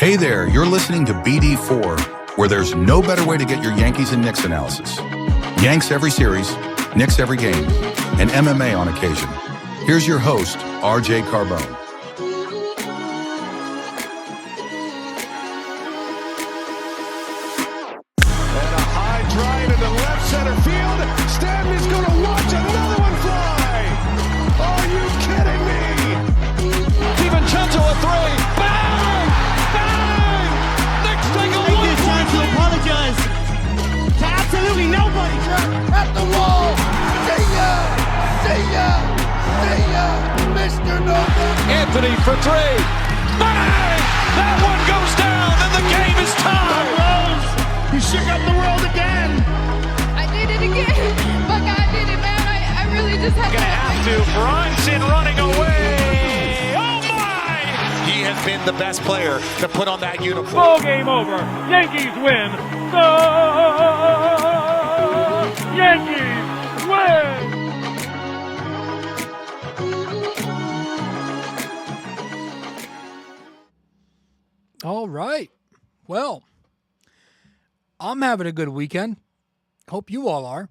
Hey there, you're listening to BD4, where there's no better way to get your Yankees and Knicks analysis. Yanks every series, Knicks every game, and MMA on occasion. Here's your host, RJ Carbone. And a high drive into left center field. Stanley's going to watch another one fly. Are you kidding me? DiVincenzo a three. Bang! Bang! Knicks take a Take this time to apologize to absolutely nobody. At the wall. See ya! See ya! See ya! Mr. Nova. Anthony for three. Bang! That one goes down and the game is tied. Rose, you shook up the world again. I did it again. But God did it, man. I really just had Gonna have to. Bronson running away. Oh my! He has been the best player to put on that uniform. Ball game over. Yankees win. The Yankees win. All right. Well, I'm having a good weekend. Hope you all are.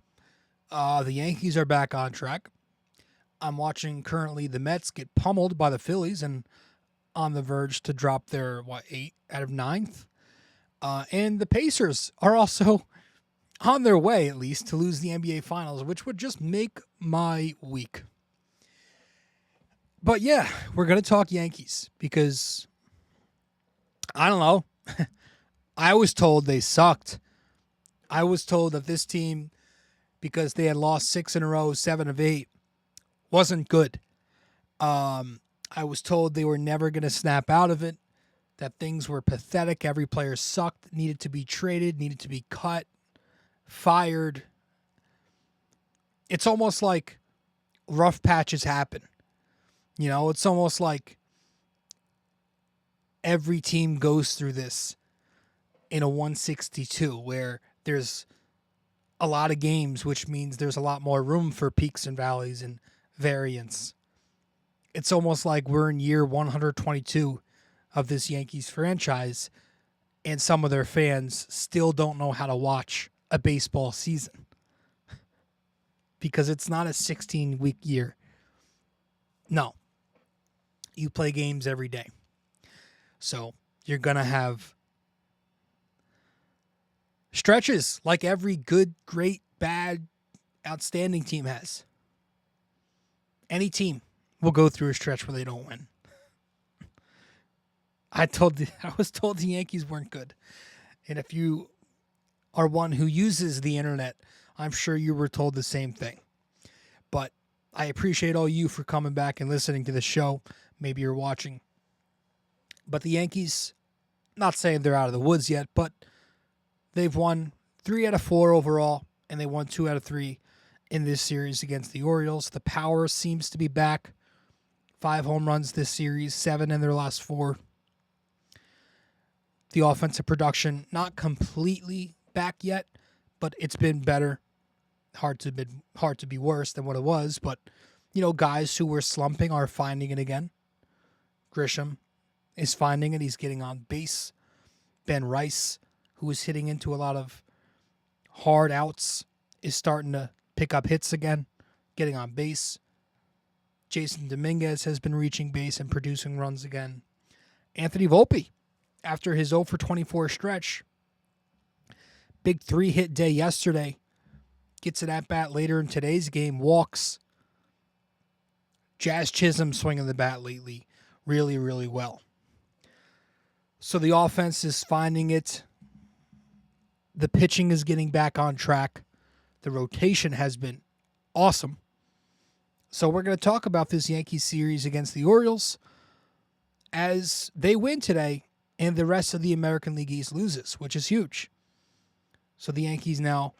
The Yankees are back on track. I'm watching currently the Mets get pummeled by the Phillies and on the verge to drop their, 8 out of 9th. And the Pacers are also on their way, at least, to lose the NBA Finals, which would just make my week. But yeah, we're going to talk Yankees because, I don't know, I was told they sucked. I was told that this team, because they had lost 6 in a row, 7 of 8, wasn't good. I was told they were never going to snap out of it, that things were pathetic, every player sucked, needed to be traded, needed to be cut, fired. It's almost like rough patches happen. You know, it's almost like every team goes through this in a 162 where there's a lot of games, which means there's a lot more room for peaks and valleys and variance. It's almost like we're in year 122 of this Yankees franchise, and some of their fans still don't know how to watch a baseball season because it's not a 16-week year. No. You play games every day. So you're going to have stretches like every good, great, bad, outstanding team has. Any team will go through a stretch where they don't win. I was told the Yankees weren't good. And if you are one who uses the internet, I'm sure you were told the same thing. But I appreciate all you for coming back and listening to the show. Maybe you're watching. But the Yankees, not saying they're out of the woods yet, but they've won 3 out of 4 overall, and they won 2 out of 3 in this series against the Orioles. The power seems to be back. 5 home runs this series, 7 in their last 4. The offensive production, not completely back yet, but it's been better. Hard to be worse than what it was, but, you know, guys who were slumping are finding it again. Grisham is finding it. He's getting on base. Ben Rice, who is hitting into a lot of hard outs, is starting to pick up hits again, getting on base. Jason Dominguez has been reaching base and producing runs again. Anthony Volpe, after his 0 for 24 stretch, big 3-hit day yesterday, gets an at-bat later in today's game, walks. Jazz Chisholm swinging the bat lately really, really well. So the offense is finding it. The pitching is getting back on track. The rotation has been awesome. So we're going to talk about this Yankees series against the Orioles as they win today and the rest of the American League East loses, which is huge. So the Yankees now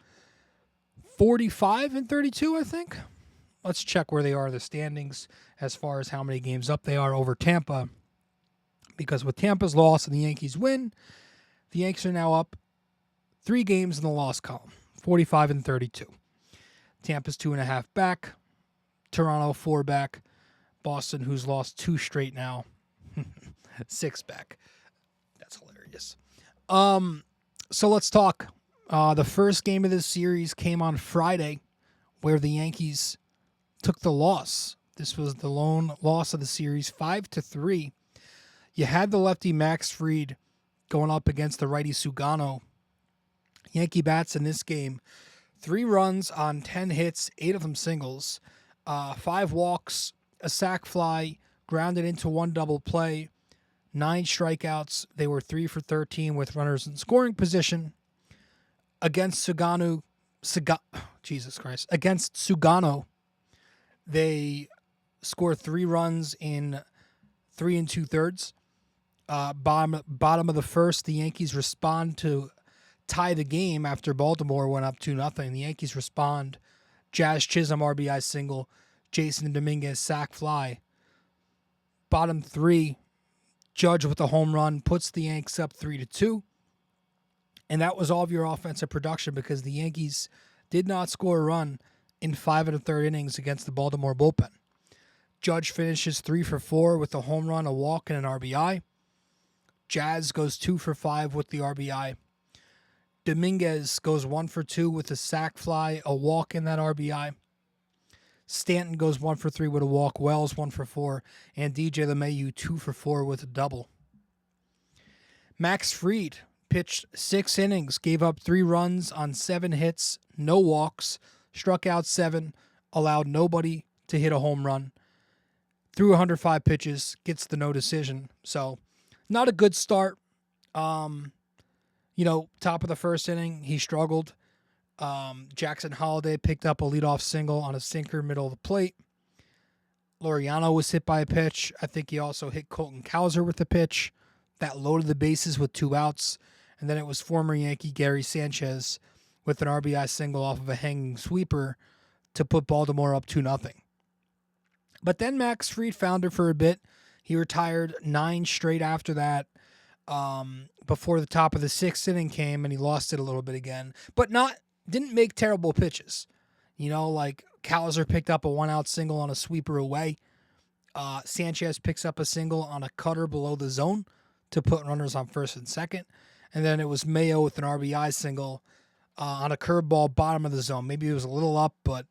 45-32, I think. Let's check where they are in the standings as far as how many games up they are over Tampa. Because with Tampa's loss and the Yankees win, the Yankees are now up 3 games in the loss column, 45-32. Tampa's 2.5 back. Toronto 4 back. Boston, who's lost 2 straight now, 6 back. That's hilarious. arthritis. So let's talk. The first game of this series came on Friday, where the Yankees took the loss. This was the lone loss of the series, 5-3. You had the lefty Max Fried going up against the righty Sugano. Yankee bats in this game, 3 runs on 10 hits, 8 of them singles, 5 walks, a sac fly, grounded into 1 double play, 9 strikeouts. They were 3 for 13 with runners in scoring position. Against Sugano, they scored 3 runs in 3 2/3. Bottom of the first, the Yankees respond to tie the game after Baltimore went up 2-0. The Yankees respond. Jazz Chisholm RBI single, Jason Dominguez sac fly. Bottom 3, Judge with a home run puts the Yanks up 3-2. And that was all of your offensive production because the Yankees did not score a run in 5 1/3 innings against the Baltimore bullpen. Judge finishes 3 for 4 with a home run, a walk, and an RBI. Jazz goes 2 for 5 with the RBI. Dominguez goes 1 for 2 with a sac fly, a walk, and that RBI. Stanton goes 1 for 3 with a walk. Wells 1 for 4. And DJ LeMahieu 2 for 4 with a double. Max Fried pitched 6 innings, gave up 3 runs on 7 hits, no walks, struck out 7, allowed nobody to hit a home run. Threw 105 pitches, gets the no decision. So, not a good start. Top of the first inning, he struggled. Jackson Holliday picked up a leadoff single on a sinker middle of the plate. Laureano was hit by a pitch. I think he also hit Colton Cowser with a pitch. That loaded the bases with 2 outs. And then it was former Yankee Gary Sanchez with an RBI single off of a hanging sweeper to put Baltimore up 2-0. But then Max Fried found it for a bit. He retired 9 straight after that. Before the top of the 6th inning came, and he lost it a little bit again. But didn't make terrible pitches. Like Cowser picked up a 1-out single on a sweeper away. Sanchez picks up a single on a cutter below the zone to put runners on first and second. And then it was Mayo with an RBI single on a curveball bottom of the zone. Maybe it was a little up, but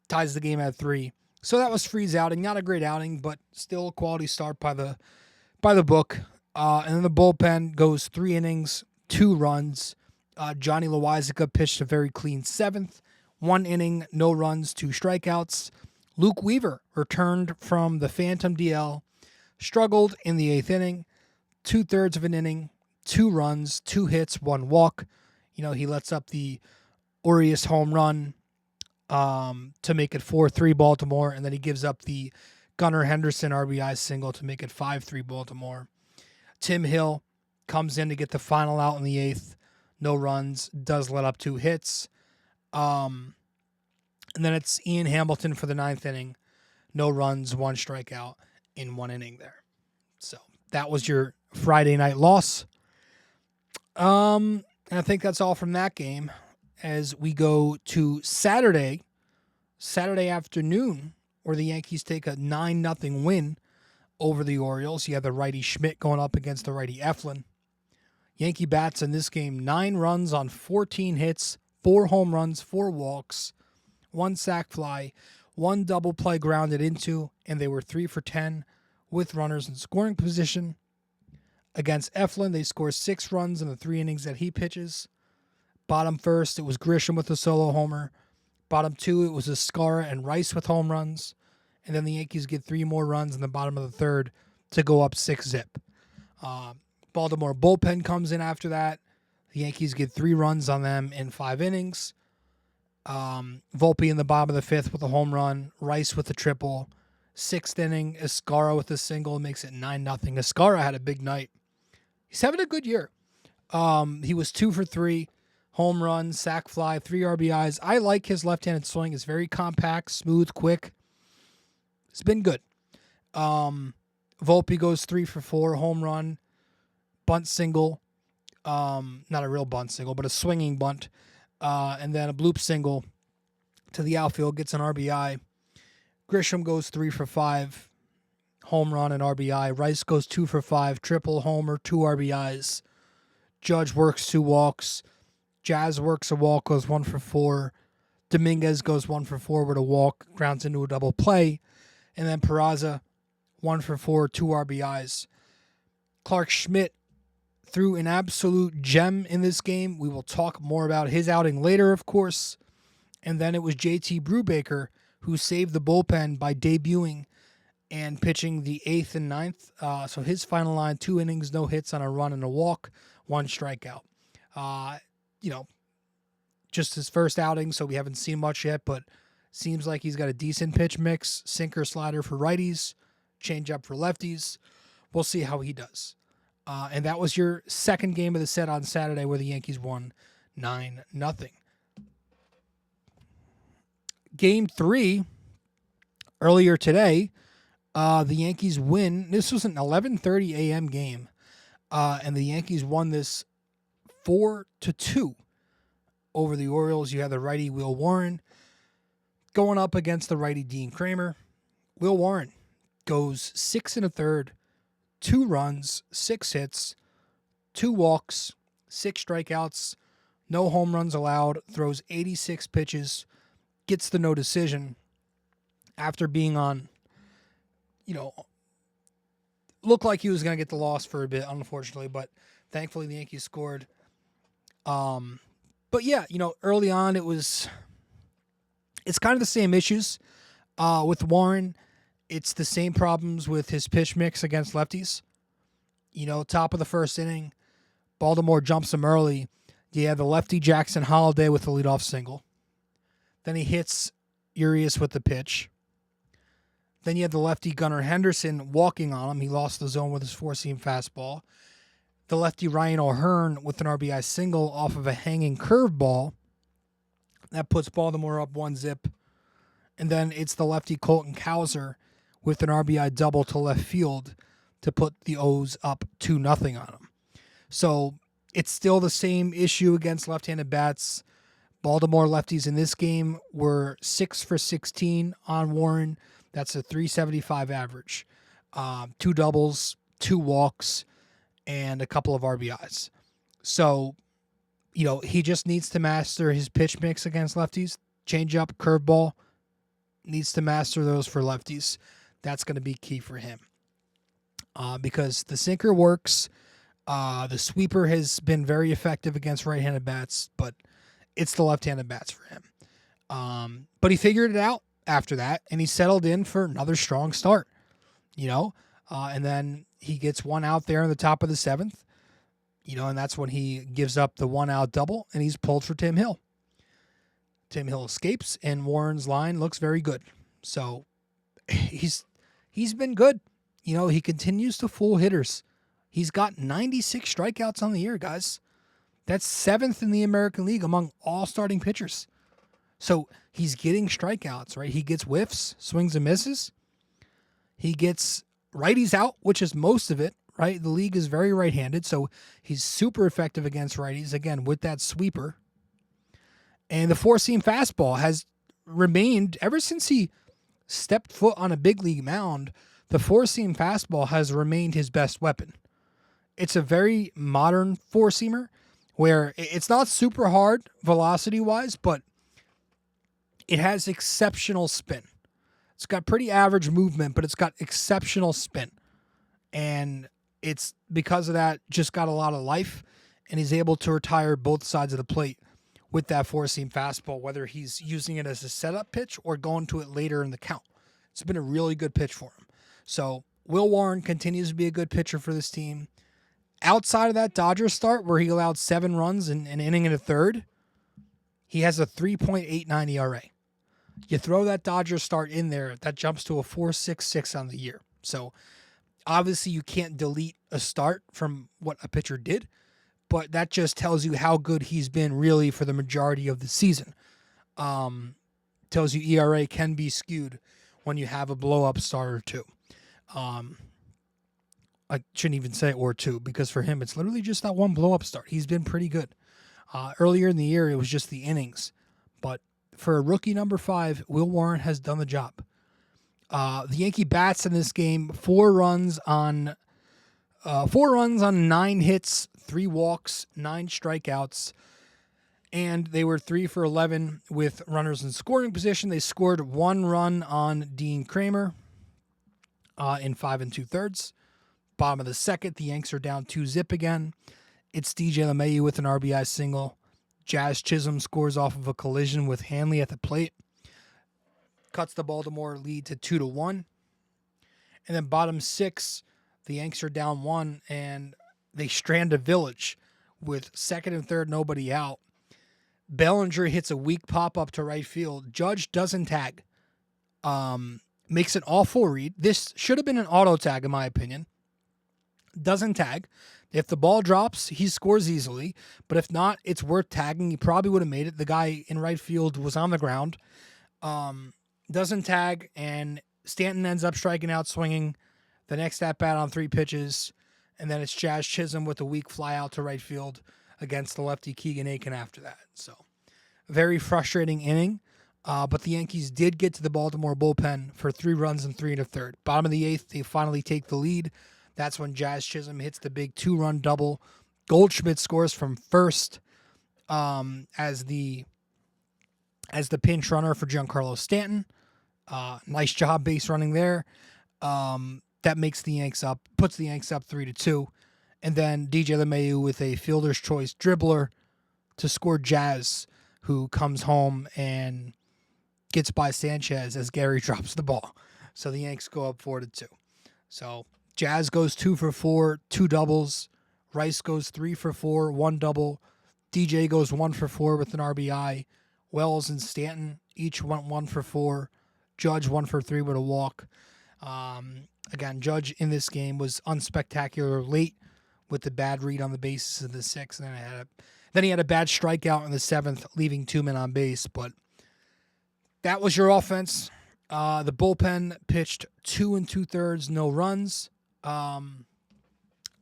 ties the game at 3. So that was Fried's outing. Not a great outing, but still a quality start by the book. And then the bullpen goes 3 innings, 2 runs. Johnny Loizaga pitched a very clean 7th. 1 inning, no runs, 2 strikeouts. Luke Weaver returned from the Phantom DL, struggled in the 8th inning, 2/3 of an inning, 2 runs, 2 hits, 1 walk. He lets up the Orioles home run to make it 4-3 Baltimore, and then he gives up the Gunnar Henderson RBI single to make it 5-3 Baltimore. Tim Hill comes in to get the final out in the 8th. No runs, does let up 2 hits. And then it's Ian Hamilton for the 9th inning. No runs, 1 strikeout in 1 inning there. So that was your Friday night loss. And I think that's all from that game. As we go to Saturday afternoon, where the Yankees take a 9-0 win over the Orioles. You have the righty Schmidt going up against the righty Eflin. Yankee bats in this game 9 runs on 14 hits, 4 home runs, 4 walks, 1 sac fly, 1 double play grounded into, and they were 3 for 10 with runners in scoring position. Against Eflin, they score 6 runs in the 3 innings that he pitches. Bottom first, it was Grisham with a solo homer. Bottom 2, it was Escara and Rice with home runs. And then the Yankees get 3 more runs in the bottom of the 3rd to go up 6-zip. Baltimore bullpen comes in after that. The Yankees get 3 runs on them in 5 innings. Volpe in the bottom of the 5th with a home run. Rice with a triple. 6th inning, Escara with a single makes it 9-0. Escara had a big night. He's having a good year. He was 2 for 3. Home run, sac fly, 3 RBIs. I like his left-handed swing. It's very compact, smooth, quick. It's been good. Volpe goes 3 for 4. Home run, bunt single. Not a real bunt single, but a swinging bunt. And then a bloop single to the outfield, gets an RBI. Grisham goes 3 for 5. Home run and RBI. Rice goes 2 for 5. Triple homer, 2 RBIs. Judge works 2 walks. Jazz works a walk, goes 1 for 4. Dominguez goes 1 for 4 with a walk, grounds into a double play. And then Peraza, 1 for 4, 2 RBIs. Clark Schmidt threw an absolute gem in this game. We will talk more about his outing later, of course. And then it was JT Brubaker who saved the bullpen by debuting and pitching the 8th and 9th. So his final line, 2 innings, no hits on a run and a walk, 1 strikeout. Just his first outing, so we haven't seen much yet, but seems like he's got a decent pitch mix, sinker, slider for righties, changeup for lefties. We'll see how he does. And that was your second game of the set on Saturday where the Yankees won 9-0. Game 3, earlier today, the Yankees win. This was an 11:30 a.m. game, and the Yankees won this 4-2 over the Orioles. You had the righty Will Warren going up against the righty Dean Kramer. Will Warren goes 6 1/3, 2 runs, 6 hits, 2 walks, 6 strikeouts, no home runs allowed, throws 86 pitches, gets the no decision after being on, looked like he was going to get the loss for a bit, unfortunately, but thankfully the Yankees scored. But yeah, early on it's kind of the same issues with Warren. It's the same problems with his pitch mix against lefties. Top of the first inning, Baltimore jumps him early. You have the lefty Jackson Holiday with the leadoff single. Then he hits Urias with the pitch. Then you have the lefty Gunnar Henderson walking on him. He lost the zone with his 4-seam fastball. The lefty Ryan O'Hearn with an RBI single off of a hanging curveball. That puts Baltimore up 1-0. And then it's the lefty Colton Cowser with an RBI double to left field to put the O's up 2-0 on him. So it's still the same issue against left-handed bats. Baltimore lefties in this game were 6 for 16 on Warren. That's a .375 average. 2 doubles, 2 walks, and a couple of RBIs. So, he just needs to master his pitch mix against lefties. Changeup, curveball, needs to master those for lefties. That's going to be key for him. Because the sinker works. The sweeper has been very effective against right-handed bats, but it's the left-handed bats for him. But he figured it out after that, and he settled in for another strong start. And then he gets 1 out there in the top of the 7th, and that's when he gives up the 1-out double, and he's pulled for Tim Hill. Tim Hill escapes, and Warren's line looks very good. So he's been good. He continues to fool hitters. He's got 96 strikeouts on the year, guys. That's 7th in the American League among all starting pitchers. So he's getting strikeouts, right? He gets whiffs, swings and misses. He gets righties out, which is most of it, right? The league is very right-handed, so he's super effective against righties, again, with that sweeper. And the 4-seam fastball has remained, ever since he stepped foot on a big league mound, the 4-seam fastball has remained his best weapon. It's a very modern 4-seamer where it's not super hard velocity-wise, but it has exceptional spin. It's got pretty average movement, but it's got exceptional spin. And it's because of that just got a lot of life, and he's able to retire both sides of the plate with that 4-seam fastball, whether he's using it as a setup pitch or going to it later in the count. It's been a really good pitch for him. So Will Warren continues to be a good pitcher for this team. Outside of that Dodgers start where he allowed 7 runs in an inning and a third, he has a 3.89 ERA. You throw that Dodgers start in there, that jumps to a 4.66 on the year. So obviously you can't delete a start from what a pitcher did, but that just tells you how good he's been really for the majority of the season. Tells you ERA can be skewed when you have a blow-up start or two. I shouldn't even say or two, because for him it's literally just that one blow-up start. He's been pretty good. Earlier in the year it was just the innings, but for a rookie number 5, Will Warren has done the job. The Yankee bats in this game, 4 runs on 9 hits, 3 walks, 9 strikeouts, and they were 3 for 11 with runners in scoring position. They scored 1 run on Dean Kramer in 5 2/3. Bottom of the second, the Yanks are down 2-zip again. It's DJ LeMahieu with an RBI single. Jazz Chisholm scores off of a collision with Hanley at the plate. Cuts the Baltimore lead to 2-1. And then bottom 6, the Yanks are down 1, and they strand a Village with second and third, nobody out. Bellinger hits a weak pop-up to right field. Judge doesn't tag. Makes an awful read. This should have been an auto tag, in my opinion. Doesn't tag. If the ball drops, he scores easily. But if not, it's worth tagging. He probably would have made it. The guy in right field was on the ground. Doesn't tag, and Stanton ends up striking out, swinging. The next at-bat on 3 pitches. And then it's Jazz Chisholm with a weak fly out to right field against the lefty Keegan Aiken after that. So, very frustrating inning. But the Yankees did get to the Baltimore bullpen for 3 runs and 3 1/3. Bottom of the 8th, they finally take the lead. That's when Jazz Chisholm hits the big 2-run double. Goldschmidt scores from first as the pinch runner for Giancarlo Stanton. Nice job base running there. That makes the Yanks up, puts the Yanks up 3-2. And then DJ LeMahieu with a fielder's choice dribbler to score Jazz, who comes home and gets by Sanchez as Gary drops the ball. So the Yanks go up 4-2. So Jazz goes 2 for 4, 2 doubles. Rice goes 3 for 4, 1 double. DJ goes 1 for 4 with an RBI. Wells and Stanton each went 1 for 4. Judge 1 for 3 with a walk. Again, Judge in this game was unspectacular late with the bad read on the bases of the 6th. And then he had a bad strikeout in the 7th, leaving 2 men on base. But that was your offense. The bullpen pitched 2 2/3, no runs. A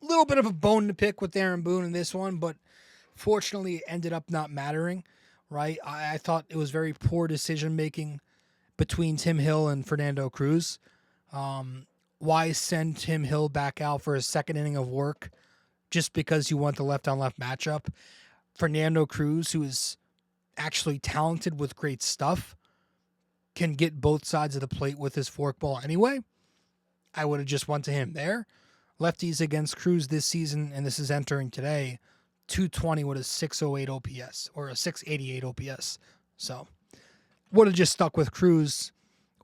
little bit of a bone to pick with Aaron Boone in this one, but fortunately it ended up not mattering, right? I thought it was very poor decision-making between Tim Hill and Fernando Cruz. Why send Tim Hill back out for a second inning of work just because you want the left-on-left matchup? Fernando Cruz, who is actually talented with great stuff, can get both sides of the plate with his forkball anyway. I would have just went to him there. Lefties against Cruz this season, and this is entering today, 220 with a 608 OPS or a 688 OPS. So would have just stuck with Cruz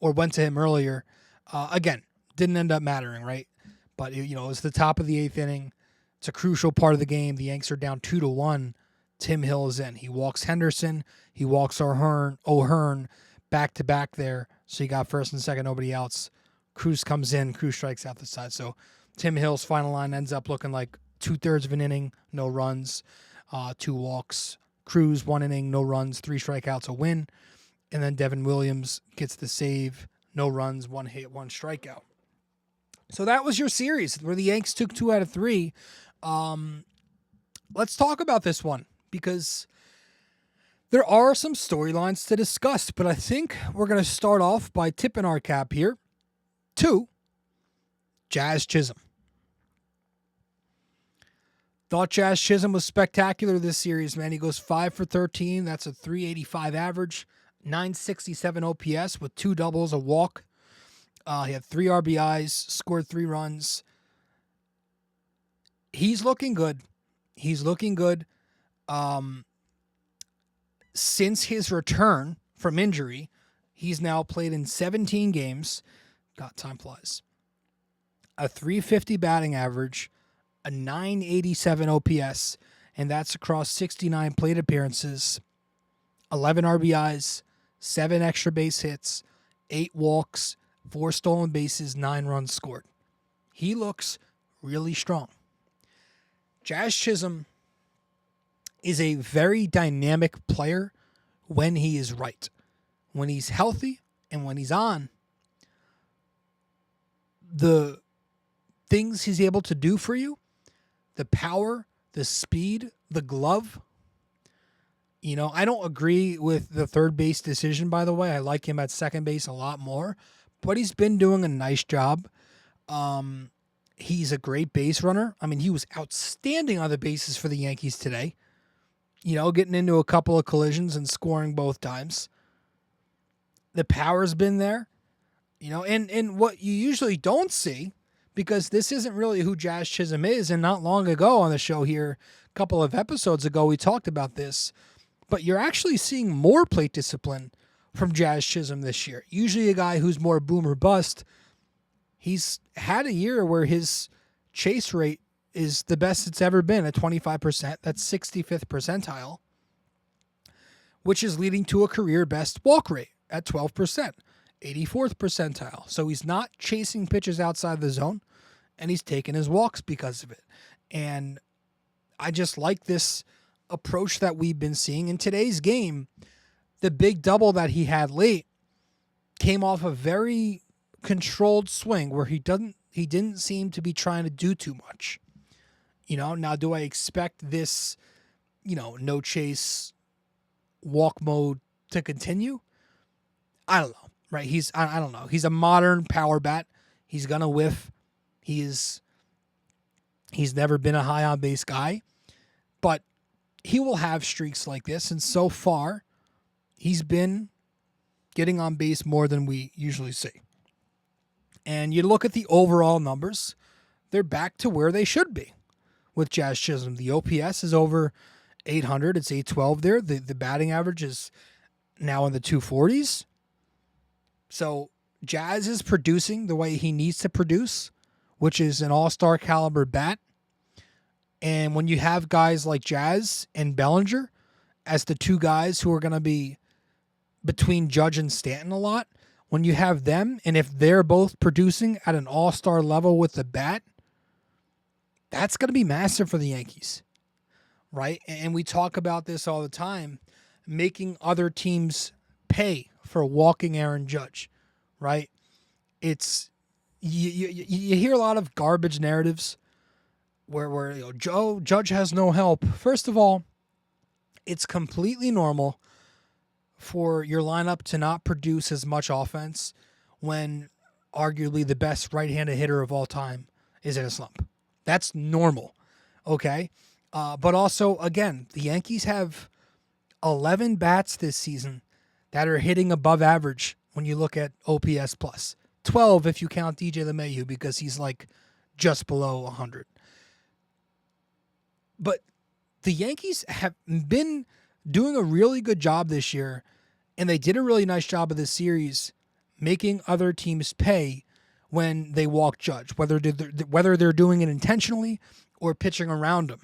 or went to him earlier. Again, didn't end up mattering, right? But, it was the top of the 8th inning. It's a crucial part of the game. The Yanks are down 2-1. Tim Hill is in. He walks Henderson. He walks O'Hearn back-to-back there. So you got first and second, nobody else. Cruz comes in. Cruz strikes out the side. So Tim Hill's final line ends up looking like 2/3 of an inning, no runs, 2 walks. Cruz, 1 inning, no runs, 3 strikeouts, a win. And then Devin Williams gets the save, no runs, 1 hit, 1 strikeout. So that was your series where the Yanks took 2 out of 3. Let's talk about this one because there are some storylines to discuss, but I think we're going to start off by tipping our cap here to Jazz Chisholm. Thought Jazz Chisholm was spectacular this series, man. He goes 5 for 13. That's a 385 average, 967 OPS with 2 doubles, a walk. He had 3 RBIs, scored 3 runs. He's looking good. Since his return from injury, he's now played in 17 games. God, time flies. A 350 batting average, a 987 OPS, and that's across 69 plate appearances, 11 RBIs, 7 extra base hits, 8 walks, 4 stolen bases, 9 runs scored. He looks really strong. Jazz Chisholm is a very dynamic player when he is right. When he's healthy and when he's on, the things he's able to do for you, the power, the speed, the glove. I don't agree with the third base decision, by the way. I like him at second base a lot more, but he's been doing a nice job. He's a great base runner. I mean, he was outstanding on the bases for the Yankees today. Getting into a couple of collisions and scoring both times. The power's been there. And what you usually don't see, because this isn't really who Jazz Chisholm is, and not long ago on the show here, a couple of episodes ago, we talked about this, but you're actually seeing more plate discipline from Jazz Chisholm this year. Usually a guy who's more boom or bust. He's had a year where his chase rate is the best it's ever been at 25%. That's 65th percentile, which is leading to a career best walk rate at 12%, 84th percentile. So he's not chasing pitches outside the zone, and he's taking his walks because of it. And I just like this approach that we've been seeing in today's game. The big double that he had late came off a very controlled swing where he didn't seem to be trying to do too much. Now do I expect this, no chase walk mode to continue? I don't know, right? I don't know. He's a modern power bat. He's going to whiff. He's never been a high on base guy, but he will have streaks like this. And so far he's been getting on base more than we usually see. And you look at the overall numbers, they're back to where they should be with Jazz Chisholm. The OPS is over 800. It's 812 there. The batting average is now in the 240s. So Jazz is producing the way he needs to produce, which is an all-star caliber bat. And when you have guys like Jazz and Bellinger as the two guys who are going to be between Judge and Stanton a lot, when you have them, and if they're both producing at an all-star level with the bat, that's going to be massive for the Yankees, right? And we talk about this all the time, making other teams pay for walking Aaron Judge, right? It's you hear a lot of garbage narratives where Judge has no help. First of all, it's completely normal for your lineup to not produce as much offense when arguably the best right-handed hitter of all time is in a slump. That's normal, okay? But also, again, the Yankees have 11 bats this season that are hitting above average when you look at OPS plus. 12 if you count DJ LeMahieu because he's like just below 100. But the Yankees have been doing a really good job this year, and they did a really nice job of this series making other teams pay when they walk Judge, whether they're doing it intentionally or pitching around him.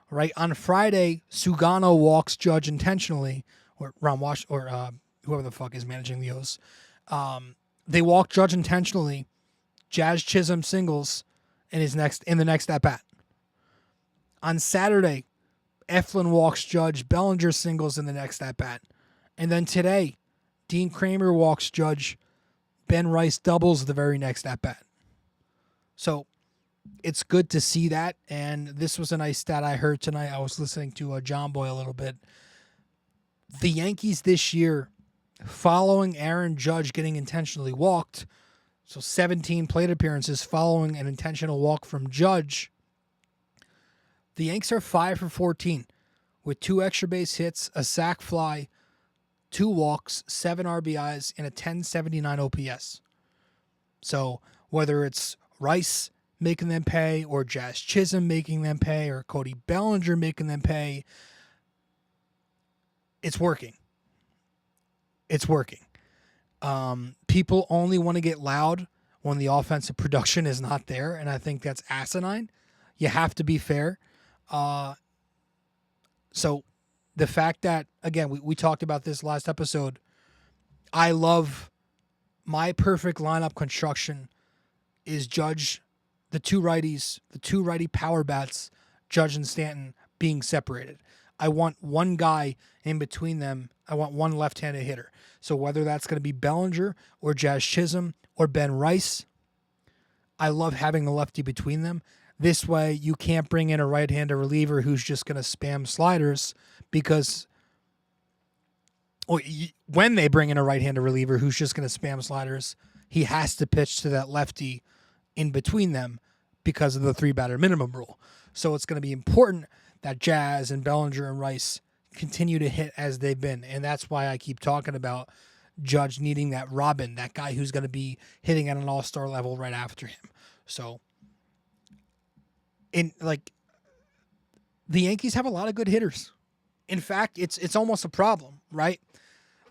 Right on Friday, Sugano walks Judge intentionally, or Ron Wash, or whoever the fuck is managing the O's. They walk Judge intentionally. Jazz Chisholm singles in the next at bat. On Saturday, Eflin walks Judge. Bellinger singles in the next at bat. And then today, Dean Kramer walks Judge. Ben Rice doubles the very next at bat. So it's good to see that. And this was a nice stat I heard tonight. I was listening to John Boy a little bit. The Yankees this year, following Aaron Judge getting intentionally walked, so 17 plate appearances following an intentional walk from Judge, the Yanks are 5 for 14 with 2 extra base hits, a sac fly, 2 walks, 7 RBIs, and a 1079 OPS. So whether it's Rice making them pay, or Jazz Chisholm making them pay, or Cody Bellinger making them pay, it's working. It's working. People only want to get loud when the offensive production is not there, and I think that's asinine. You have to be fair. So the fact that, again, we talked about this last episode, I love my perfect lineup construction is Judge, the two righties, the 2 righty power bats, Judge and Stanton being separated. I want one guy in between them. I want one left-handed hitter. So whether that's going to be Bellinger or Jazz Chisholm or Ben Rice, I love having a lefty between them. This way, you can't bring in a right-handed reliever who's just going to spam sliders because when they bring in a right-handed reliever who's just going to spam sliders, he has to pitch to that lefty in between them because of the 3-batter minimum rule. So it's going to be important that Jazz and Bellinger and Rice continue to hit as they've been. And that's why I keep talking about Judge needing that Robin, that guy who's going to be hitting at an all-star level right after him. So, the Yankees have a lot of good hitters. In fact, it's almost a problem, right?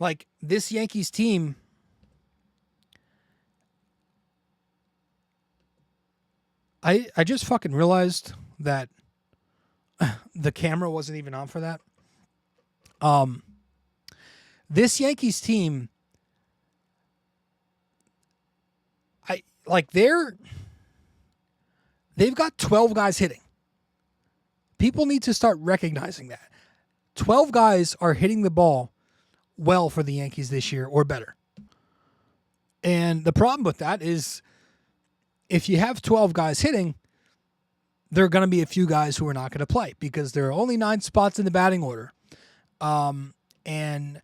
Like, this Yankees team, I just fucking realized that the camera wasn't even on for that. This Yankees team, they've got 12 guys hitting. People need to start recognizing that. 12 guys are hitting the ball well for the Yankees this year or better. And the problem with that is if you have 12 guys hitting, there are going to be a few guys who are not going to play because there are only 9 spots in the batting order. And,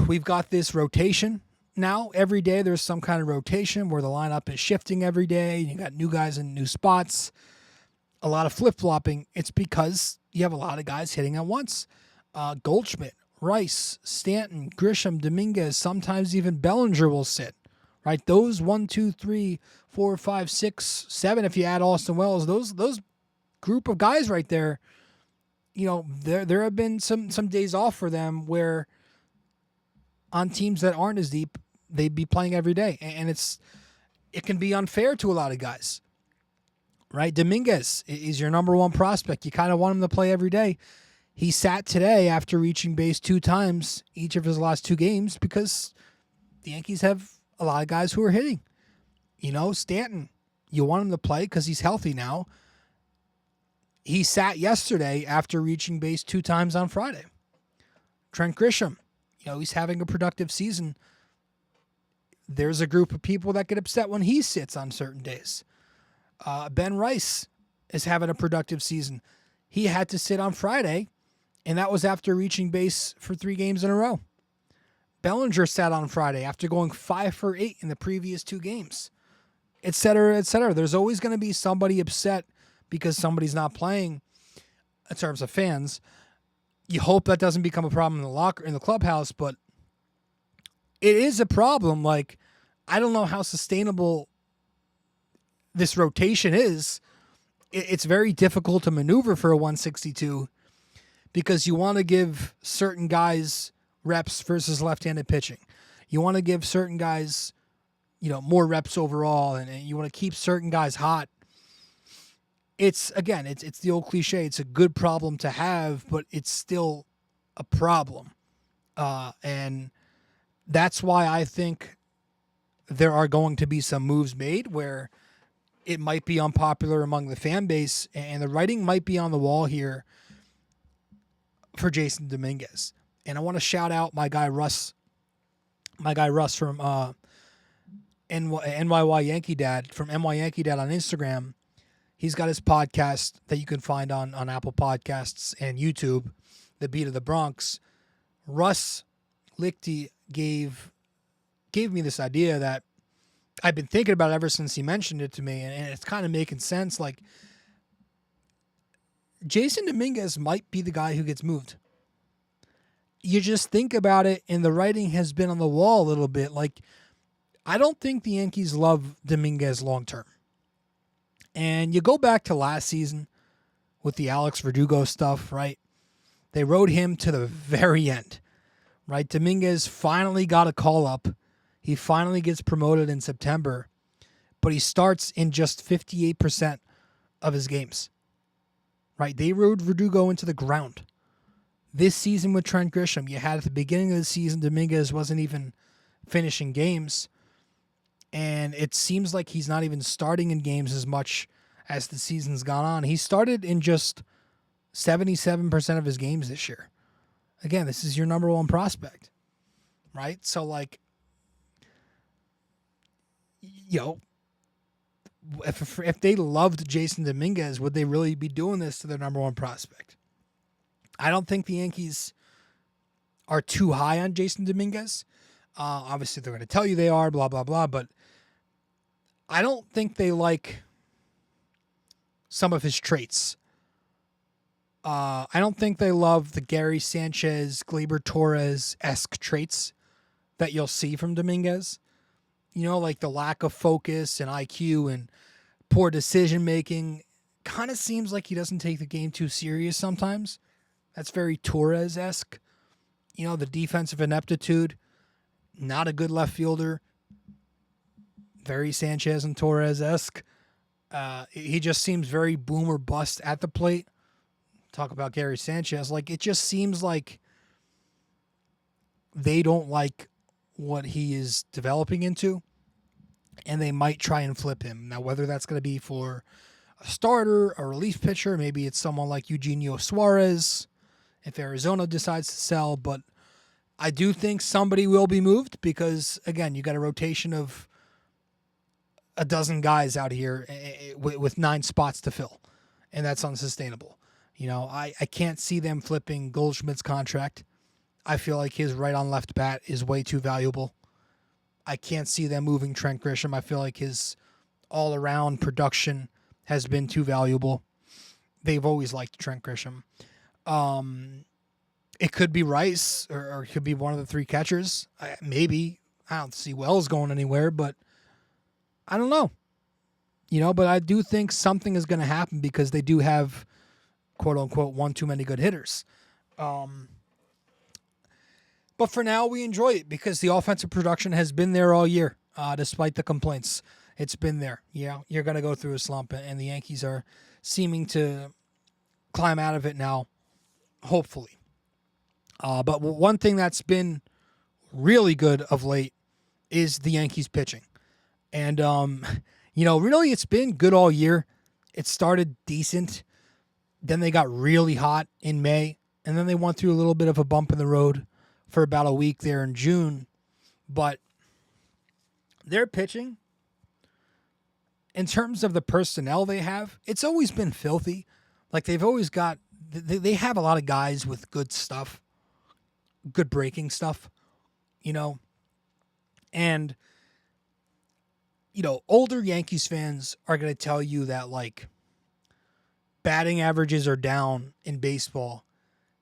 we've got this rotation now. Every day there's some kind of rotation where the lineup is shifting every day. You got new guys in new spots, a lot of flip-flopping. It's because you have a lot of guys hitting at once. Goldschmidt, Rice, Stanton, Grisham, Dominguez, sometimes even Bellinger will sit, right? Those 1, 2, 3, 4, 5, 6, 7, if you add Austin Wells, those group of guys right there, there have been some days off for them where on teams that aren't as deep, they'd be playing every day. And it can be unfair to a lot of guys, right? Dominguez is your number 1 prospect. You kind of want him to play every day. He sat today after reaching base 2 times each of his last 2 games because the Yankees have a lot of guys who are hitting. Stanton, you want him to play because he's healthy now. He sat yesterday after reaching base 2 times on Friday. Trent Grisham, he's having a productive season. There's a group of people that get upset when he sits on certain days. Ben Rice is having a productive season. He had to sit on Friday, and that was after reaching base for 3 games in a row. Bellinger sat on Friday after going 5 for 8 in the previous 2 games, et cetera, et cetera. There's always going to be somebody upset because somebody's not playing in terms of fans. You hope that doesn't become a problem in the clubhouse, but it is a problem. Like, I don't know how sustainable this rotation is. It's very difficult to maneuver for a 162 because you want to give certain guys reps versus left-handed pitching. You want to give certain guys, more reps overall, and you want to keep certain guys hot. It's the old cliche. It's a good problem to have, but it's still a problem. And that's why I think there are going to be some moves made where it might be unpopular among the fan base, and the writing might be on the wall here for Jason Dominguez. And I want to shout out my guy Russ from NYY Yankee Dad, from NY Yankee Dad on Instagram. He's got his podcast that you can find on Apple Podcasts and YouTube, The Beat of the Bronx. Russ Lichty gave me this idea that I've been thinking about ever since he mentioned it to me, and it's kind of making sense. Like, Jason Dominguez might be the guy who gets moved. You just think about it, and the writing has been on the wall a little bit. Like, I don't think the Yankees love Dominguez long term. And you go back to last season with the Alex Verdugo stuff, right? They rode him to the very end, right? Dominguez finally got a call up. He finally gets promoted in September, but he starts in just 58% of his games, right? They rode Verdugo into the ground. This season with Trent Grisham, you had at the beginning of the season, Dominguez wasn't even finishing games. And it seems like he's not even starting in games as much as the season's gone on. He started in just 77% of his games this year. Again, this is your number 1 prospect, right? So, like, if they loved Jason Dominguez, would they really be doing this to their number 1 prospect? I don't think the Yankees are too high on Jason Dominguez. Obviously, they're going to tell you they are, blah, blah, blah. But I don't think they like some of his traits. I don't think they love the Gary Sanchez, Gleyber Torres-esque traits that you'll see from Dominguez. You know, like the lack of focus and IQ and poor decision-making. Kind of seems like he doesn't take the game too serious sometimes. That's very Torres-esque. You know, the defensive ineptitude. Not a good left fielder. Very Sanchez and Torres-esque. He just seems very boom or bust at the plate. Talk about Gary Sanchez. Like, it just seems like they don't like what he is developing into, and they might try and flip him. Now, whether that's going to be for a starter, a relief pitcher, maybe it's someone like Eugenio Suarez if Arizona decides to sell, but I do think somebody will be moved because, again, you got a rotation of a dozen guys out here with 9 spots to fill, and that's unsustainable. You know, I can't see them flipping Goldschmidt's contract. I feel like his right on left bat is way too valuable. I can't see them moving Trent Grisham. I feel like his all-around production has been too valuable. They've always liked Trent Grisham. It could be Rice or it could be one of the 3 catchers. Maybe. I don't see Wells going anywhere, but I don't know. You know, but I do think something is going to happen because they do have, quote-unquote, one too many good hitters. But for now, we enjoy it because the offensive production has been there all year, despite the complaints. It's been there. Yeah, you're going to go through a slump, and the Yankees are seeming to climb out of it now, hopefully. But one thing that's been really good of late is the Yankees pitching. And, you know, really it's been good all year. It started decent. Then they got really hot in May. And then they went through a little bit of a bump in the road for about a week there in June. But their pitching, in terms of the personnel they have, it's always been filthy. Like they've always got, they have a lot of guys with good stuff, good breaking stuff, you know. And, you know, older Yankees fans are going to tell you that, like, batting averages are down in baseball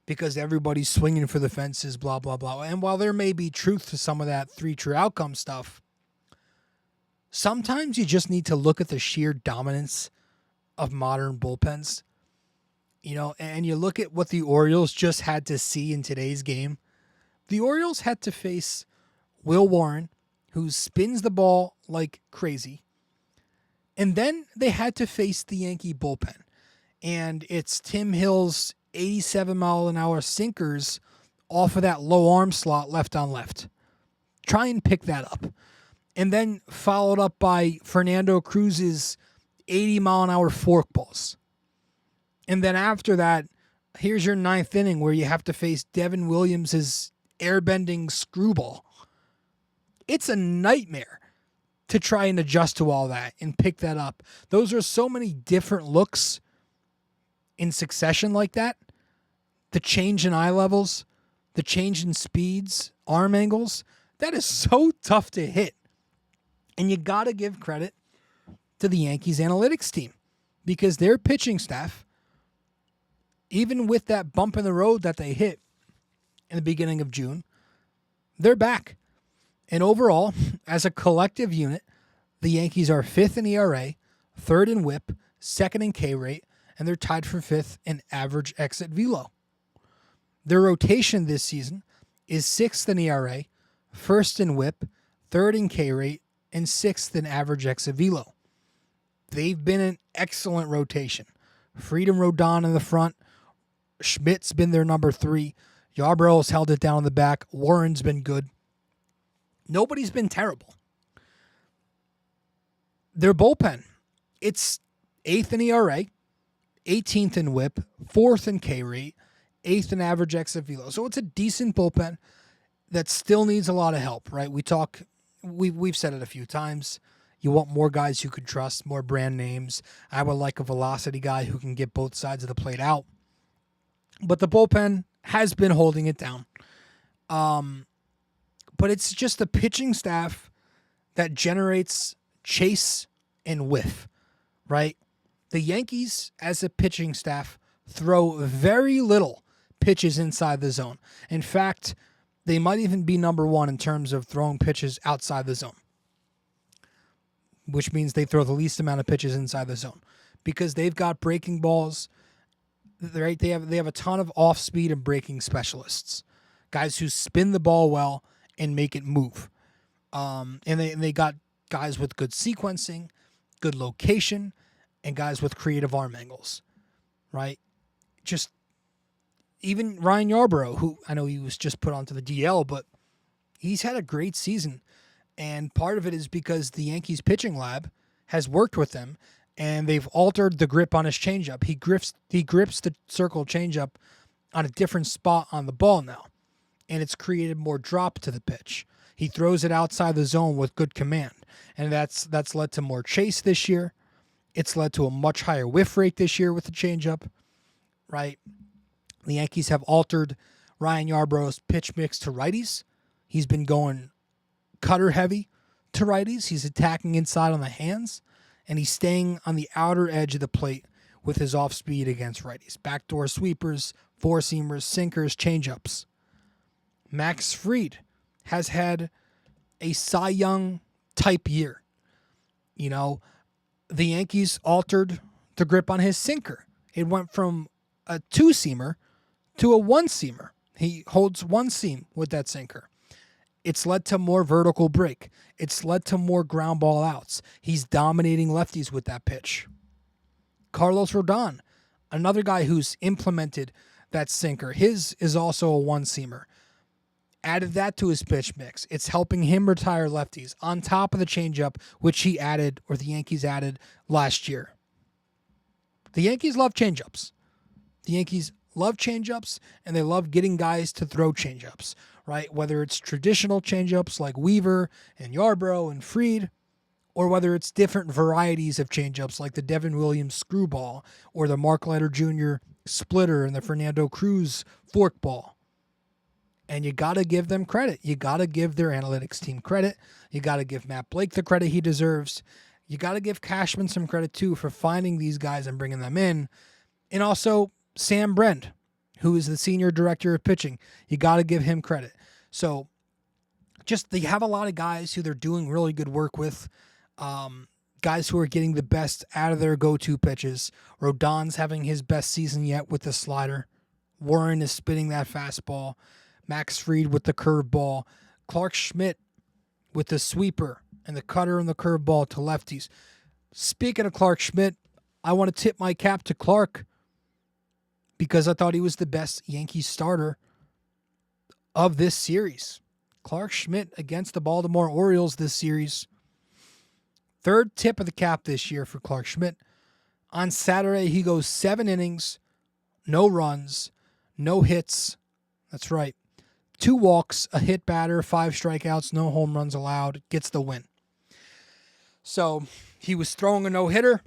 because everybody's swinging for the fences, blah, blah, blah. And while there may be truth to some of that 3 true outcome stuff, sometimes you just need to look at the sheer dominance of modern bullpens. You know, and you look at what the Orioles just had to see in today's game. The Orioles had to face Will Warren, who spins the ball like crazy. And then they had to face the Yankee bullpen. And it's Tim Hill's 87-mile-an-hour sinkers off of that low arm slot left on left. Try and pick that up. And then followed up by Fernando Cruz's 80-mile-an-hour forkballs. And then after that, here's your 9th inning where you have to face Devin Williams' airbending screwball. It's a nightmare to try and adjust to all that and pick that up. Those are so many different looks in succession like that. The change in eye levels, the change in speeds, arm angles, that is so tough to hit. And you got to give credit to the Yankees analytics team because their pitching staff, even with that bump in the road that they hit in the beginning of June, they're back. And overall, as a collective unit, the Yankees are 5th in ERA, 3rd in WHIP, 2nd in K rate, and they're tied for 5th in average exit velo. Their rotation this season is 6th in ERA, 1st in WHIP, 3rd in K rate, and 6th in average exit velo. They've been an excellent rotation. Freedom Rodon in the front. Schmidt's been their number 3. Yarbrough's held it down in the back. Warren's been good. Nobody's been terrible. Their bullpen, it's 8th in ERA, 18th in WHIP, 4th in K rate, 8th in average exit velo. So it's a decent bullpen that still needs a lot of help, right? We've said it a few times. You want more guys you could trust, more brand names. I would like a velocity guy who can get both sides of the plate out. But the bullpen has been holding it down. But it's just the pitching staff that generates chase and whiff, right? The Yankees, as a pitching staff, throw very little pitches inside the zone. In fact, they might even be number one in terms of throwing pitches outside the zone, which means they throw the least amount of pitches inside the zone because they've got breaking balls. Right? They have a ton of off-speed and breaking specialists, guys who spin the ball well and make it move. And they got guys with good sequencing, good location, and guys with creative arm angles, right? Just even Ryan Yarbrough, who I know he was just put onto the DL, but he's had a great season. And part of it is because the Yankees Pitching Lab has worked with them, and they've altered the grip on his changeup. He grips the circle changeup on a different spot on the ball now, and it's created more drop to the pitch. He throws it outside the zone with good command, and that's led to more chase this year. It's led to a much higher whiff rate this year with the changeup, right? The Yankees have altered Ryan Yarbrough's pitch mix to righties. He's been going cutter heavy to righties. He's attacking inside on the hands, and he's staying on the outer edge of the plate with his off speed against righties. Backdoor sweepers, four-seamers, sinkers, changeups. Max Fried has had a Cy Young type year. You know, the Yankees altered the grip on his sinker. It went from a two-seamer to a one-seamer. He holds one seam with that sinker. It's led to more vertical break. It's led to more ground ball outs. He's dominating lefties with that pitch. Carlos Rodon, another guy who's implemented that sinker. His is also a one-seamer. Added that to his pitch mix. It's helping him retire lefties on top of the changeup, which he added, or the Yankees added last year. The Yankees love changeups. The Yankees love changeups, and they love getting guys to throw changeups, right? Whether it's traditional changeups like Weaver and Yarbrough and Fried, or whether it's different varieties of changeups like the Devin Williams screwball or the Mark Leiter Jr. splitter and the Fernando Cruz forkball. And you got to give them credit. You got to give their analytics team credit. You got to give Matt Blake the credit he deserves. You got to give Cashman some credit, too, for finding these guys and bringing them in. And also Sam Brend, who is the senior director of pitching. You got to give him credit. So just they have a lot of guys who they're doing really good work with, guys who are getting the best out of their go-to pitches. Rodon's having his best season yet with the slider. Warren is spinning that fastball. Max Fried with the curveball. Clark Schmidt with the sweeper and the cutter and the curveball to lefties. Speaking of Clark Schmidt, I want to tip my cap to Clark because I thought he was the best Yankees starter of this series. Clark Schmidt against the Baltimore Orioles this series. Third tip of the cap this year for Clark Schmidt. On Saturday, he goes 7 innings, no runs, no hits. That's right. 2 walks, a hit batter, 5 strikeouts, no home runs allowed, gets the win. So he was throwing a no-hitter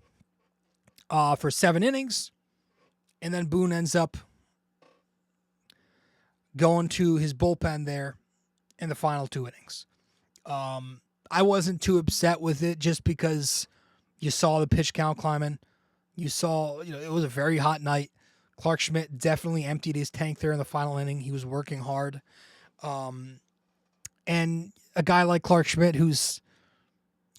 for 7 innings, and then Boone ends up going to his bullpen there in the final 2 innings. I wasn't too upset with it just because you saw the pitch count climbing. You saw, it was a very hot night. Clark Schmidt definitely emptied his tank there in the final inning. He was working hard. And a guy like Clark Schmidt, who's,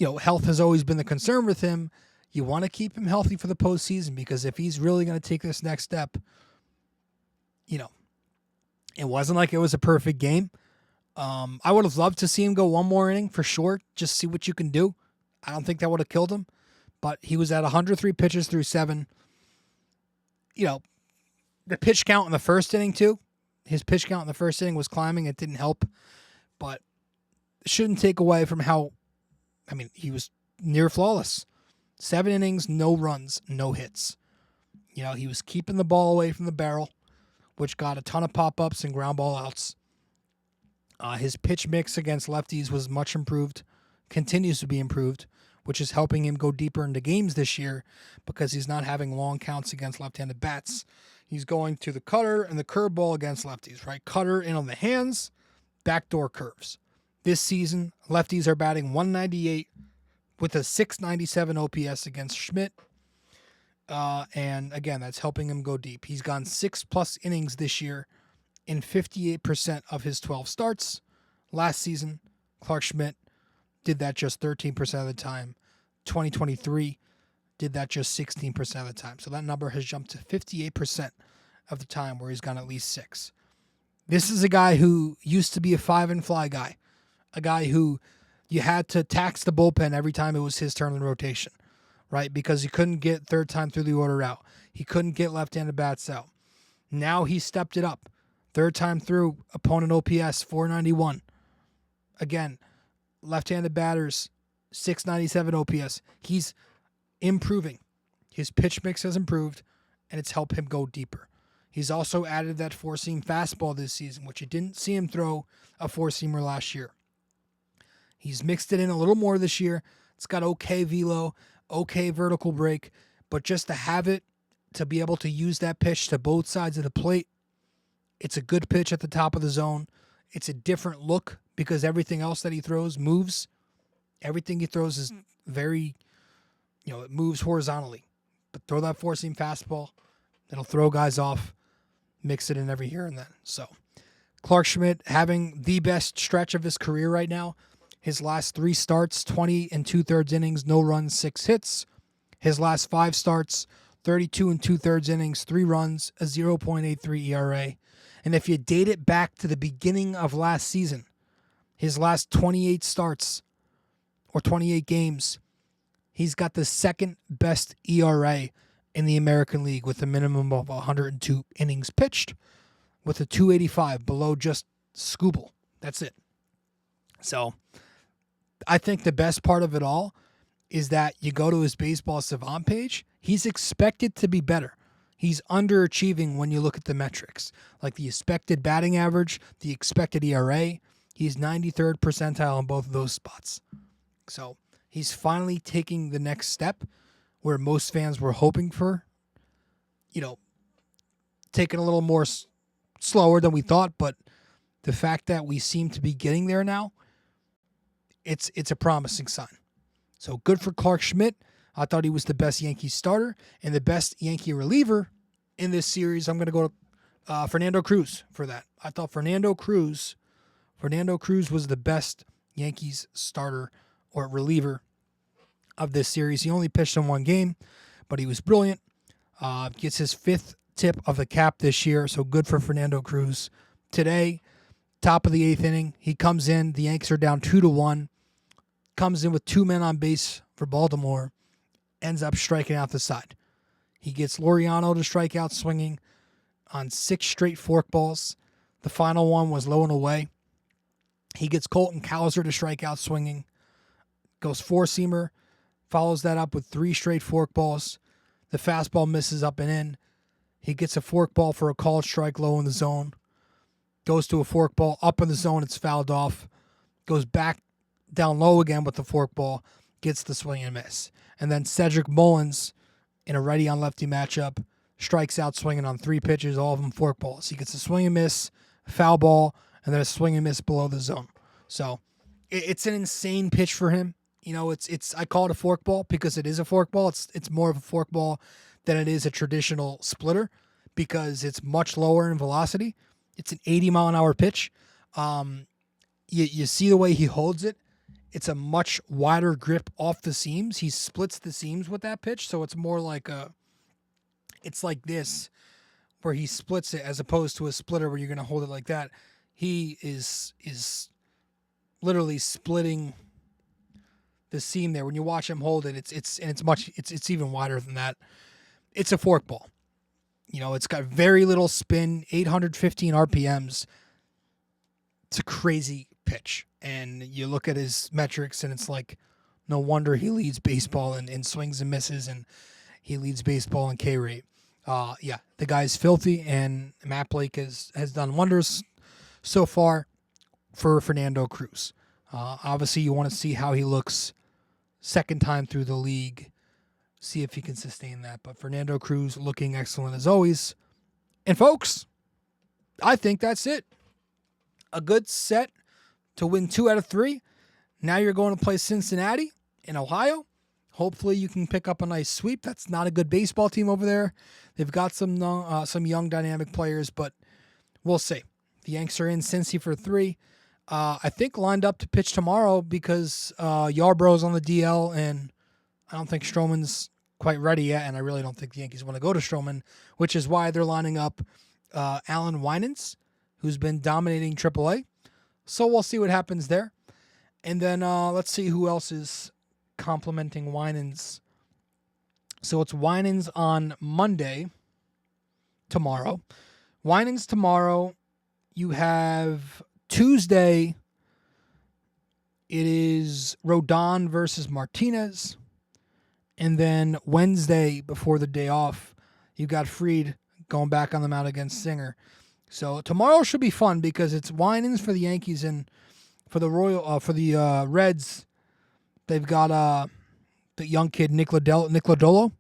health has always been the concern with him. You want to keep him healthy for the postseason because if he's really going to take this next step, it wasn't like it was a perfect game. I would have loved to see him go one more inning for sure, just see what you can do. I don't think that would have killed him, but he was at 103 pitches through 7. The pitch count in the first inning, too. His pitch count in the first inning was climbing. It didn't help, but it shouldn't take away from he was near flawless. 7 innings, no runs, no hits. He was keeping the ball away from the barrel, which got a ton of pop-ups and ground ball outs. His pitch mix against lefties was much improved, continues to be improved, which is helping him go deeper into games this year because he's not having long counts against left-handed bats. He's going to the cutter and the curveball against lefties, right? Cutter in on the hands, backdoor curves. This season, lefties are batting 198 with a 697 OPS against Schmidt. And again, that's helping him go deep. He's gone 6+ innings this year in 58% of his 12 starts. Last season, Clark Schmidt did that just 13% of the time. 2023 did that just 16% of the time. So that number has jumped to 58% of the time where he's gone at least 6. This is a guy who used to be a 5-and-fly guy, a guy who you had to tax the bullpen every time it was his turn in the rotation, right? Because he couldn't get third time through the order out. He couldn't get left-handed bats out. Now he stepped it up. Third time through, opponent OPS 491. Again, left-handed batters 697 OPS. He's improving. His pitch mix has improved, and it's helped him go deeper. He's also added that four-seam fastball this season, which you didn't see him throw a four-seamer last year. He's mixed it in a little more this year. It's got okay velo, okay vertical break, but just to have it, to be able to use that pitch to both sides of the plate, it's a good pitch at the top of the zone. It's a different look because everything else that he throws moves. Everything he throws is very, it moves horizontally. But throw that four-seam fastball, it'll throw guys off, mix it in every here and then. So Clark Schmidt having the best stretch of his career right now. His last 3 starts, 20 2/3 innings, no runs, 6 hits. His last 5 starts, 32 2/3 innings, 3 runs, a 0.83 ERA. And if you date it back to the beginning of last season, his last 28 starts or 28 games, he's got the second best ERA in the American League with a minimum of 102 innings pitched with a 285 below just Scooble. That's it. So I think the best part of it all is that you go to his Baseball Savant page, he's expected to be better. He's underachieving when you look at the metrics, like the expected batting average, the expected ERA. He's 93rd percentile in both of those spots. So he's finally taking the next step where most fans were hoping for, taking a little more slower than we thought. But the fact that we seem to be getting there now, it's a promising sign. So good for Clark Schmidt. I thought he was the best Yankees starter and the best Yankee reliever in this series. I'm going to go to Fernando Cruz for that. I thought Fernando Cruz was the best Yankees starter or reliever of this series. He only pitched in 1 game, but he was brilliant. Gets his 5th tip of the cap this year, so good for Fernando Cruz. Today, top of the 8th inning, he comes in. The Yanks are down 2-1. Comes in with 2 men on base for Baltimore. Ends up striking out the side. He gets Laureano to strike out swinging on 6 straight forkballs. The final one was low and away. He gets Colton Cowser to strike out swinging. Goes 4-seamer. Follows that up with 3 straight forkballs. The fastball misses up and in. He gets a forkball for a called strike low in the zone. Goes to a forkball up in the zone. It's fouled off. Goes back down low again with the forkball. Gets the swing and miss. And then Cedric Mullins, in a righty on lefty matchup, strikes out swinging on 3 pitches, all of them forkballs. He gets a swing and miss, a foul ball, and then a swing and miss below the zone. So it's an insane pitch for him. It's I call it a forkball because it is a forkball. It's more of a forkball than it is a traditional splitter because it's much lower in velocity. It's an 80-mile-an-hour pitch. You see the way he holds it. It's a much wider grip off the seams. He splits the seams with that pitch, so it's more like it's like this, where he splits it as opposed to a splitter where you're going to hold it like that. He is literally splitting the seam there. When you watch him hold it, it's even wider than that. It's a forkball. It's got very little spin, 815 RPMs. It's a crazy pitch. And you look at his metrics, and it's like, no wonder he leads baseball in swings and misses, and he leads baseball in K rate. The guy's filthy, and Matt Blake has done wonders so far for Fernando Cruz. Obviously, you want to see how he looks second time through the league, see if he can sustain that. But Fernando Cruz looking excellent as always. And folks, I think that's it. A good set to win 2 out of 3. Now you're going to play Cincinnati in Ohio. Hopefully you can pick up a nice sweep. That's not a good baseball team over there. They've got some young dynamic players, but we'll see. The Yanks are in Cincy for 3. I think lined up to pitch tomorrow because Yarborough's on the DL, and I don't think Stroman's quite ready yet, and I really don't think the Yankees want to go to Stroman, which is why they're lining up Alan Winans, who's been dominating AAA. So we'll see what happens there. And then let's see who else is complimenting Winans. So it's Winans on Monday, tomorrow. Winans tomorrow. You have Tuesday. It is Rodon versus Martinez. And then Wednesday, before the day off, you got Fried going back on the mound against Singer. So tomorrow should be fun because it's Winans for the Yankees, and for the Reds, they've got the young kid Nick Lodolo,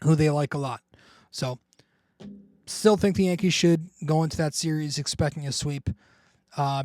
who they like a lot. So still think the Yankees should go into that series expecting a sweep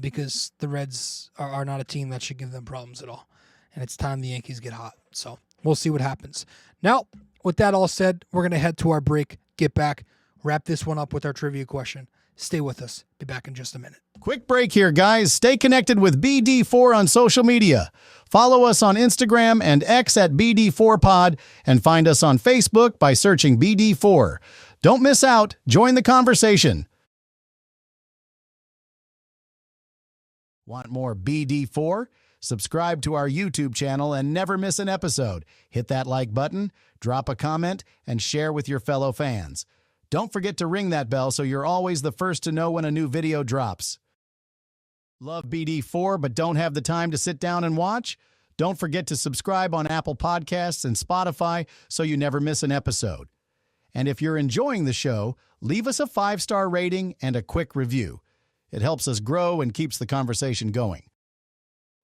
because the Reds are not a team that should give them problems at all. And it's time the Yankees get hot. So we'll see what happens. Now, with that all said, we're going to head to our break, get back, wrap this one up with our trivia question. Stay with us. Be back in just a minute. Quick break here, guys. Stay connected with BD4 on social media. Follow us on Instagram and X at BD4Pod, and find us on Facebook by searching BD4. Don't miss out. Join the conversation. Want more BD4? Subscribe to our YouTube channel and never miss an episode. Hit that like button, drop a comment, and share with your fellow fans. Don't forget to ring that bell so you're always the first to know when a new video drops. Love BD4 but don't have the time to sit down and watch? Don't forget to subscribe on Apple Podcasts and Spotify so you never miss an episode. And if you're enjoying the show, leave us a 5-star rating and a quick review. It helps us grow and keeps the conversation going.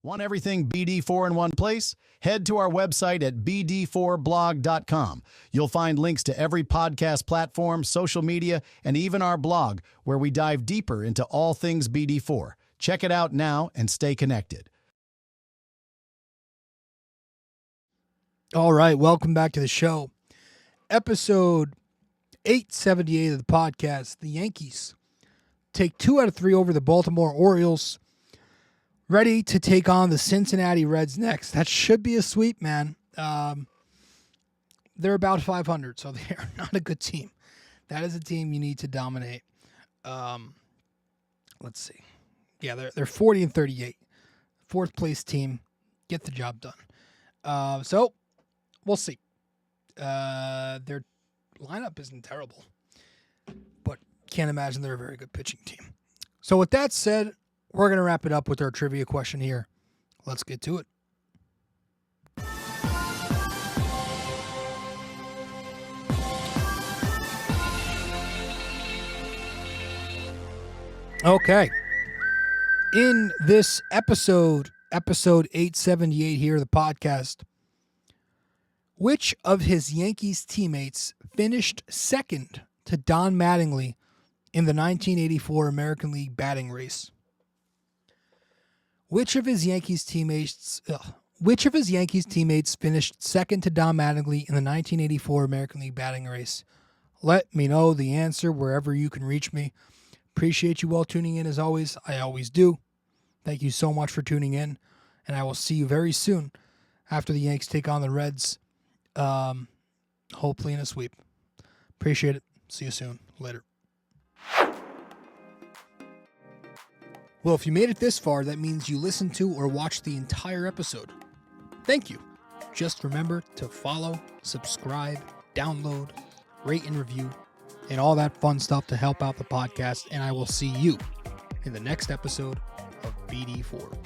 Want everything BD4 in one place? Head to our website at bd4blog.com. You'll find links to every podcast platform, social media, and even our blog, where we dive deeper into all things BD4. Check it out now and stay connected. All right, welcome back to the show. Episode 878 of the podcast. The Yankees take 2 out of 3 over the Baltimore Orioles. Ready to take on the Cincinnati Reds next. That should be a sweep, man. They're about 500, so they are not a good team. That is a team you need to dominate. Let's see. Yeah, they're 40 and 38. 4th place team. Get the job done. So we'll see. Their lineup isn't terrible, but can't imagine they're a very good pitching team. So with that said, we're going to wrap it up with our trivia question here. Let's get to it. Okay. In this episode 878 here of the podcast, which of his Yankees teammates finished second to Don Mattingly in the 1984 American League batting race? Which of his Yankees teammates finished second to Don Mattingly in the 1984 American League batting race? Let me know the answer wherever you can reach me. Appreciate you all tuning in as always. I always do. Thank you so much for tuning in, and I will see you very soon after the Yanks take on the Reds, hopefully in a sweep. Appreciate it. See you soon. Later. Well, if you made it this far, that means you listened to or watched the entire episode. Thank you. Just remember to follow, subscribe, download, rate and review, and all that fun stuff to help out the podcast. And I will see you in the next episode of BD4.